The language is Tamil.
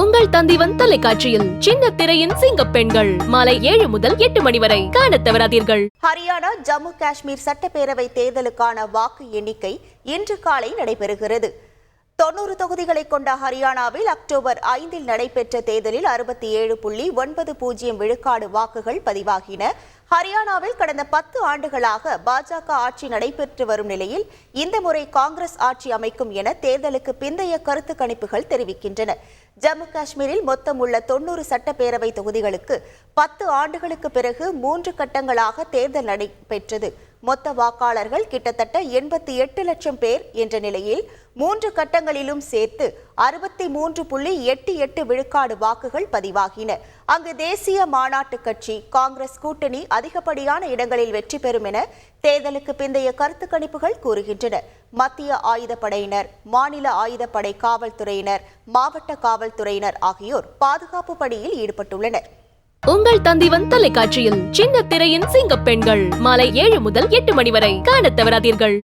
உங்கள் தந்திவன் தொலைக்காட்சியில் சின்ன திரையின் சிங்க பெண்கள் மாலை 7 முதல் 8 மணி வரை காணத் தவறாதீர்கள். ஹரியானா ஜம்மு காஷ்மீர் சட்டப்பேரவை தேர்தலுக்கான வாக்கு எண்ணிக்கை இன்று காலை நடைபெறுகிறது. 90 தொகுதிகளை கொண்ட ஹரியானாவில் அக்டோபர் 5 நடைபெற்ற தேர்தலில் 67.90 விழுக்காடு வாக்குகள் பதிவாகின. ஹரியானாவில் கடந்த 10 ஆண்டுகளாக பாஜக ஆட்சி நடைபெற்று வரும் நிலையில் இந்த முறை காங்கிரஸ் ஆட்சி அமைக்கும் என தேர்தலுக்கு பிந்தைய கருத்து கணிப்புகள் தெரிவிக்கின்றன. ஜம்மு காஷ்மீரில் மொத்தம் உள்ள 90 சட்டப்பேரவை தொகுதிகளுக்கு 10 ஆண்டுகளுக்கு பிறகு 3 கட்டங்களாக தேர்தல் நடைபெற்றது. மொத்த வாக்காளர்கள் கிட்டத்தட்ட 88 லட்சம் பேர் என்ற நிலையில் 3 கட்டங்களிலும் சேர்த்து 63.88 விழுக்காடு வாக்குகள் பதிவாகின. அங்கு தேசிய மாநாட்டு கட்சி காங்கிரஸ் கூட்டணி அதிகப்படியான இடங்களில் வெற்றி பெறும் என தேர்தலுக்கு பிந்தைய கருத்து கணிப்புகள் கூறுகின்றன. மத்திய ஆயுதப்படையினர், மாநில ஆயுதப்படை காவல்துறையினர், மாவட்ட காவல்துறையினர் ஆகியோர் பாதுகாப்பு பணியில் ஈடுபட்டுள்ளனர். உங்கள் தந்திவன் தொலைக்காட்சியில் சின்ன திரையின் சிங்க பெண்கள் மாலை 7 முதல் 8 மணி வரை காணத் தவறாதீர்கள்.